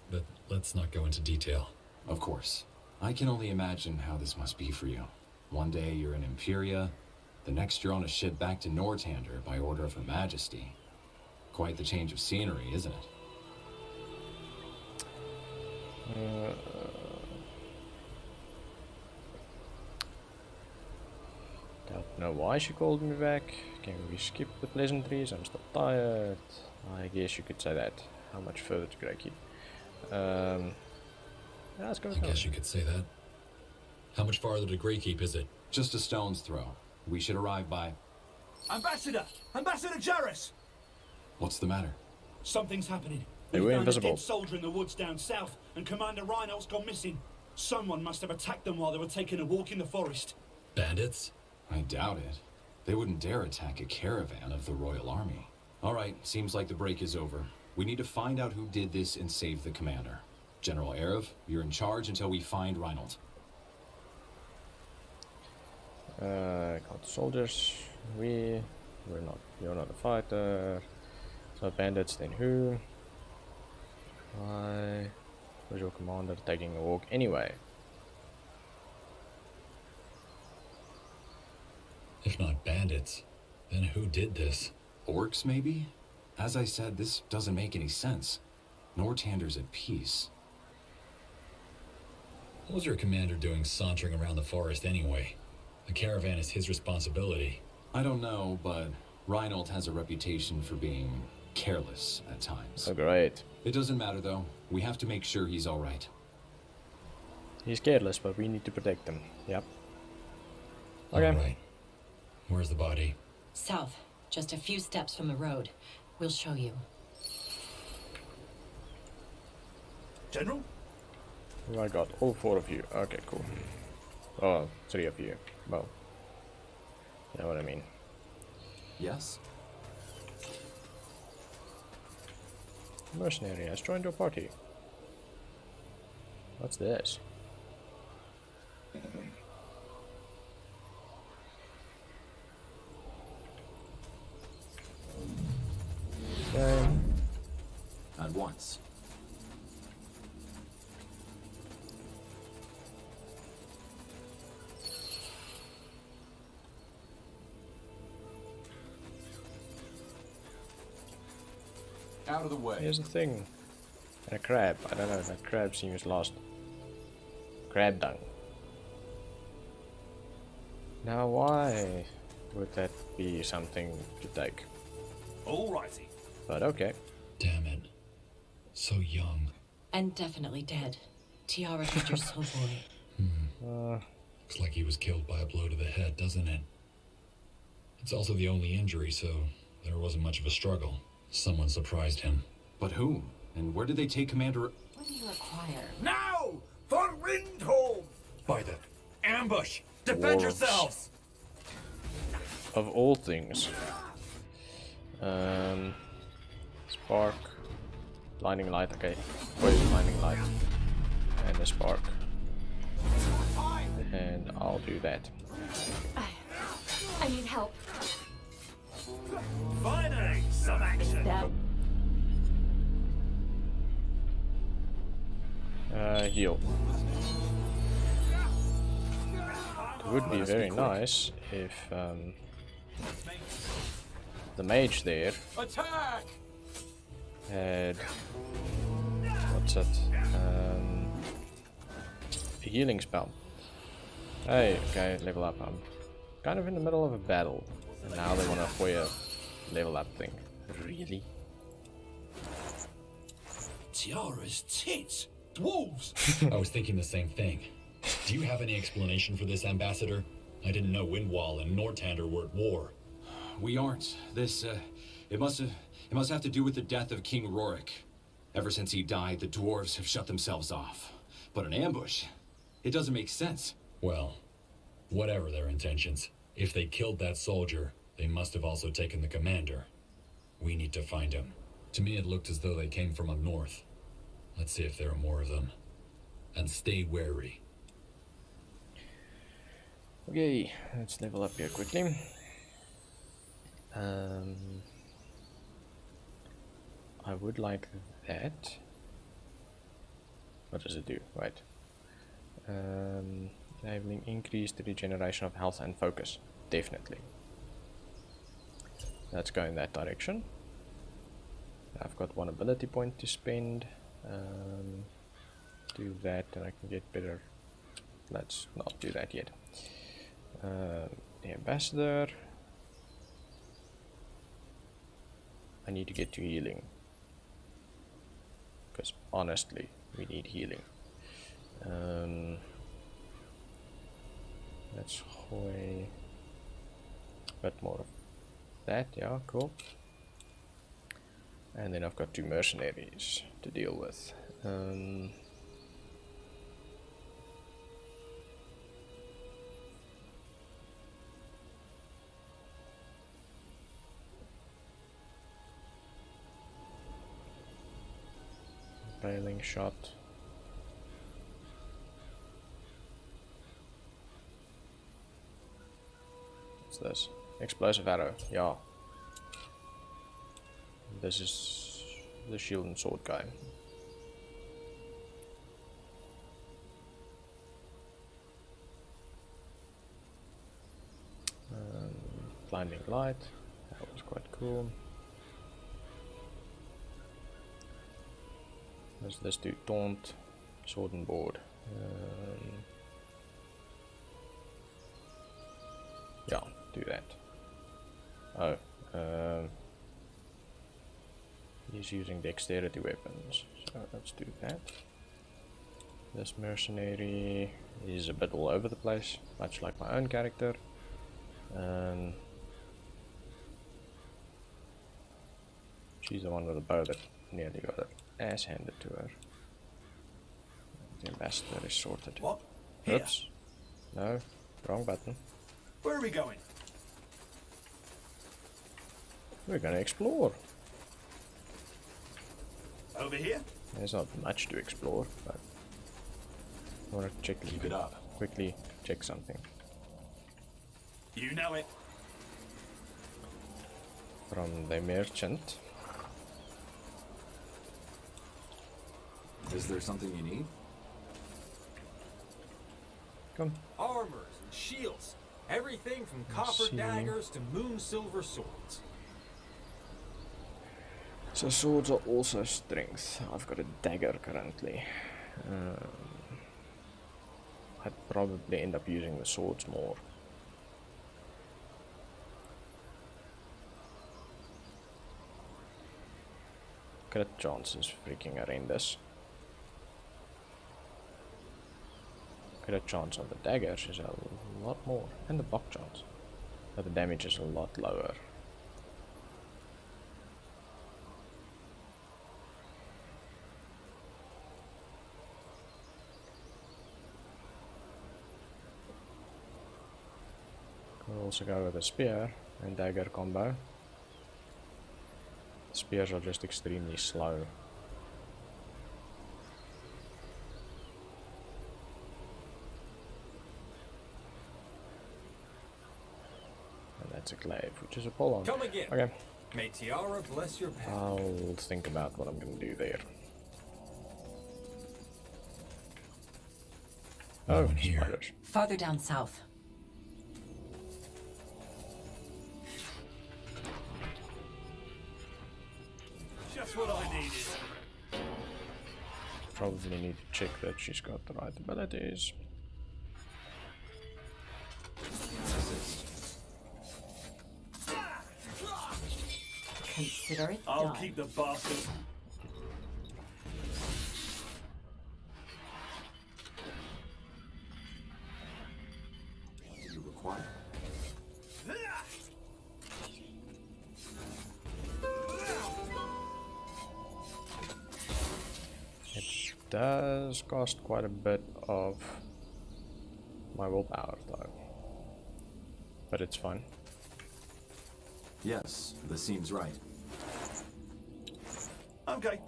But let's not go into detail. Of course. I can only imagine how this must be for you. One day you're in Imperia, the next you're on a ship back to Northander by order of Her Majesty. Quite the change of scenery, isn't it? Don't know why she called me back. Can we skip the pleasantries? I'm still tired. I guess you could say that. How much further to Greykeep? Yeah, let's go. I guess you could say that. How much farther to Greykeep is it? Just a stone's throw. We should arrive by... Ambassador! Ambassador Jarrus! What's the matter? Something's happening. They We were found invisible. a dead soldier in the woods down south, and Commander Reinhold's gone missing. Someone must have attacked them while they were taking a walk in the forest. Bandits? I doubt it. They wouldn't dare attack a caravan of the Royal Army. All right, seems like the break is over. We need to find out who did this and save the commander. General Arev, you're in charge until we find Reinhold. Got soldiers. You're not a fighter. So bandits, then who? Why? Where's your commander taking a walk anyway? If not bandits, then who did this? Orcs, maybe? As I said, this doesn't make any sense. Northander's at peace. What was your commander doing sauntering around the forest anyway? The caravan is his responsibility. I don't know, but Reinhold has a reputation for being careless at times. Oh, great. It doesn't matter, though. We have to make sure he's all right. He's careless, but we need to protect him. Yep. Okay. All right. Where's the body? South, just a few steps from the road. We'll show you. General? Oh, I got all 4 of you. Okay, cool. Oh, 3 of you. Well, you know what I mean. Yes? Mercenary has joined your party. What's this? Okay. At once. Out of the way. Here's the thing. And a crab. I don't know, that crab seems lost. Crab dung. Now why would that be something to take? Alrighty. But okay. Damn it. So young. And definitely dead. Tiara killed your soul boy. Looks like he was killed by a blow to the head, doesn't it? It's also the only injury, so there wasn't much of a struggle. Someone surprised him. But who? And where did they take Commander... What do you require? Now! For Windholm! By the... Ambush! Defend Dwarves. yourselves! Of all things. Spark. Blinding light, okay. Poison blinding light. And a spark. And I'll do that. I need help. Finally, some action! That Heal. It would be very nice if the mage there Attack! had what's it? A healing spell. Hey, okay, level up. I'm kind of in the middle of a battle, and now they want to play a level up thing. Really? Tiara's tits! Dwarves! I was thinking the same thing. Do you have any explanation for this, Ambassador? I didn't know Windwall and Nortander were at war. We aren't. This, it must have to do with the death of King Rorik. Ever since he died, the dwarves have shut themselves off. But an ambush? It doesn't make sense. Well, whatever their intentions, if they killed that soldier, they must have also taken the commander. We need to find him. To me, it looked as though they came from up north. Let's see if there are more of them. And stay wary. Okay, let's level up here quickly. I would like that. What does it do? Right. Enabling increased regeneration of health and focus. Definitely. Let's go in that direction. I've got 1 ability point to spend. Do that and I can get better. Let's not do that yet. The ambassador. I need to get to healing. Because honestly, we need healing. Let's hoy a bit more of that, yeah, cool. And then I've got 2 mercenaries to deal with. Railing shot. What's this? Explosive arrow, yeah. This is the shield and sword guy. Blinding light, that was quite cool. Let's do taunt, sword and board. Yeah, do that. Oh, he's using dexterity weapons, so let's do that. This mercenary is a bit all over the place, much like my own character. She's the one with the bow that nearly got her ass handed to her. The ambassador is sorted. What? Here. Oops. No, wrong button. Where are we going? We're gonna explore. Over here? There's not much to explore, but I want to check. Keep it up. Quickly check something. You know it. From the merchant. Is there something you need? Come. Armors and shields. Everything from copper daggers to moon silver swords. So swords are also strength. I've got a dagger currently. I'd probably end up using the swords more. Crit chance is freaking horrendous. Crit chance on the daggers is a lot more, and the block chance, but the damage is a lot lower. Could also go with a spear and dagger combo. Spears are just extremely slow. And that's a glaive, which is a pull-on. Come again. Okay. May Tiara bless your path. I'll think about what I'm going to do there. Oh, here. spiders. Farther down south. Just what I needed. Probably need to check that she's got the right abilities. Consider it I'll done. keep the bastard. What do you require? It does cost quite a bit of my willpower though, but it's fine. Yes, this seems right. Okay.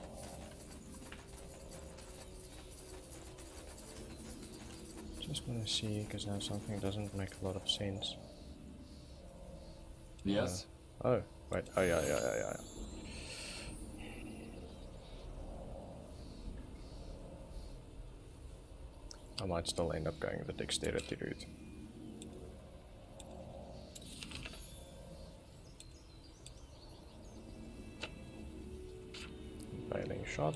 Just gonna see, because now something doesn't make a lot of sense. Yes? Oh, wait, oh yeah. I might still end up going the dexterity route. Failing shot.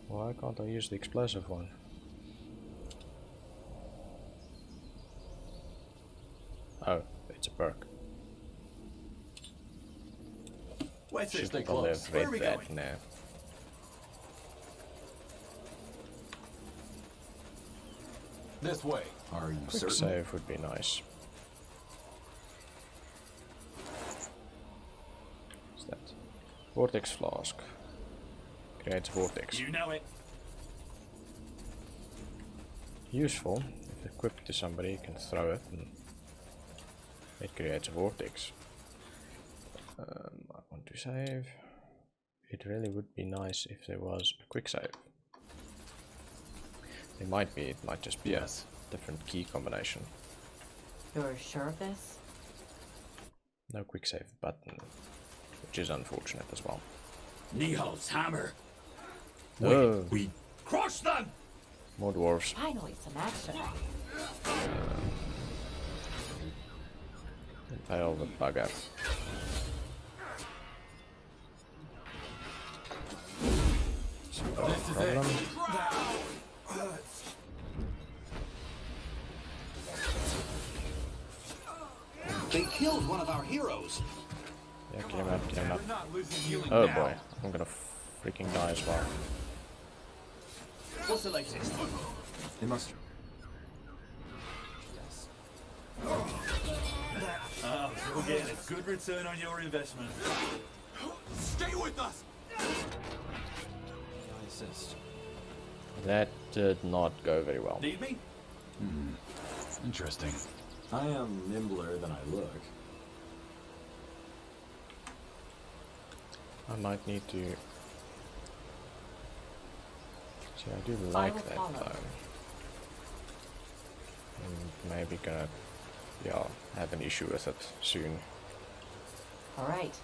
Why can't I use the explosive one? Oh, it's a perk. Where's Should it? probably have Where are read we that going? now. This way. Are you Quick certain? save would be nice. What's that? Vortex flask. Creates vortex. You know it. Useful. If equipped to somebody, you can throw it and it creates a vortex. I want to save. It really would be nice if there was a quick save. There might be, it might just be a different key combination. You're sure of this? No quick save button, which is unfortunate as well. Nihal's hammer. Oh, We Crush them! more dwarves. Finally, some action. Impale the bugger. This is Problem. They killed one of our heroes. Yeah, get him up, get him up. We're not losing healing Oh now. boy, I'm gonna freaking die as well. What's the latest? They must. You're getting a good return on your investment. Stay with us! assist. That did not go very well. Need me? Interesting. I am nimbler than I look. I might need to... See, I do like that though. I'm maybe gonna, yeah, have an issue with it soon. Alright.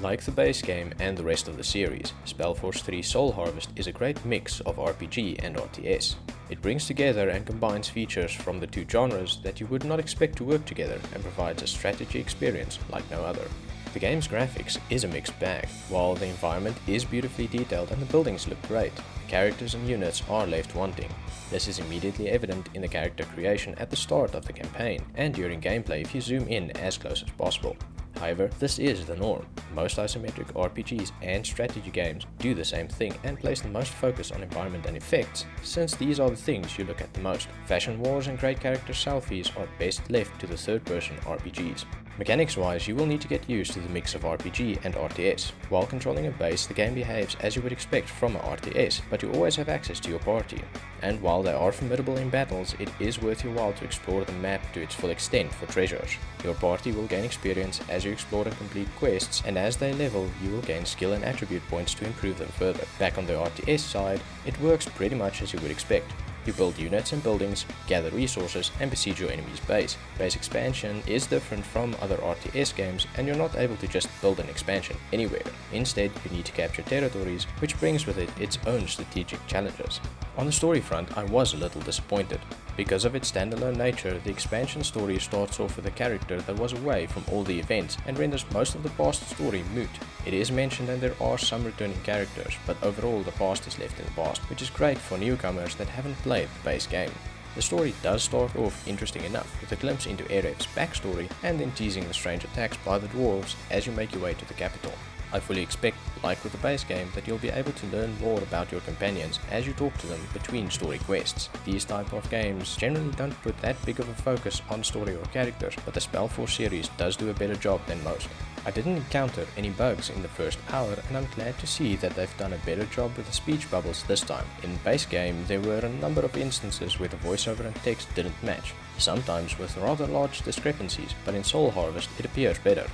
Like the base game and the rest of the series, Spellforce 3 Soul Harvest is a great mix of RPG and RTS. It brings together and combines features from the two genres that you would not expect to work together and provides a strategy experience like no other. The game's graphics is a mixed bag. While the environment is beautifully detailed and the buildings look great, the characters and units are left wanting. This is immediately evident in the character creation at the start of the campaign and during gameplay if you zoom in as close as possible. However, this is the norm. Most isometric RPGs and strategy games do the same thing and place the most focus on environment and effects, since these are the things you look at the most. Fashion wars and great character selfies are best left to the third-person RPGs. Mechanics-wise, you will need to get used to the mix of RPG and RTS. While controlling a base, the game behaves as you would expect from a RTS, but you always have access to your party. And while they are formidable in battles, it is worth your while to explore the map to its full extent for treasures. Your party will gain experience as you explore and complete quests, and as they level, you will gain skill and attribute points to improve them further. Back on the RTS side, it works pretty much as you would expect. You build units and buildings, gather resources, and besiege your enemy's base. Base expansion is different from other RTS games, and you're not able to just build an expansion anywhere. Instead, you need to capture territories, which brings with it its own strategic challenges. On the story front, I was a little disappointed. Because of its standalone nature, the expansion story starts off with a character that was away from all the events and renders most of the past story moot. It is mentioned and there are some returning characters, but overall the past is left in the past, which is great for newcomers that haven't played the base game. The story does start off interesting enough, with a glimpse into Erev's backstory and then teasing the strange attacks by the dwarves as you make your way to the capital. I fully expect, like with the base game, that you'll be able to learn more about your companions as you talk to them between story quests. These type of games generally don't put that big of a focus on story or characters, but the Spellforce series does do a better job than most. I didn't encounter any bugs in the first hour, and I'm glad to see that they've done a better job with the speech bubbles this time. In the base game, there were a number of instances where the voiceover and text didn't match, sometimes with rather large discrepancies, but in Soul Harvest it appears better.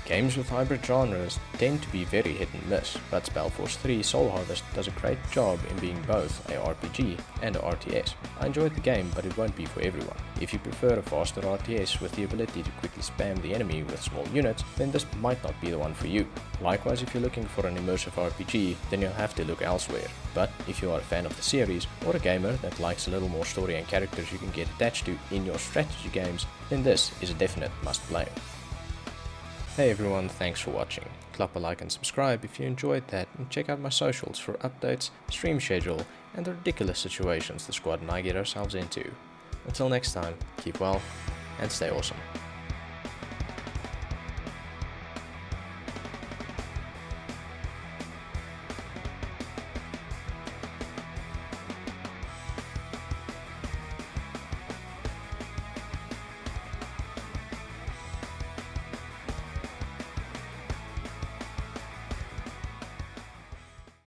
Games with hybrid genres tend to be very hit and miss, but Spellforce 3 Soul Harvest does a great job in being both a RPG and a RTS. I enjoyed the game, but it won't be for everyone. If you prefer a faster RTS with the ability to quickly spam the enemy with small units, then this might not be the one for you. Likewise, if you're looking for an immersive RPG, then you'll have to look elsewhere. But if you are a fan of the series, or a gamer that likes a little more story and characters you can get attached to in your strategy games, then this is a definite must-play. Hey everyone, thanks for watching. Clap a like and subscribe if you enjoyed that, and check out my socials for updates, stream schedule, and the ridiculous situations the squad and I get ourselves into. Until next time, keep well and stay awesome.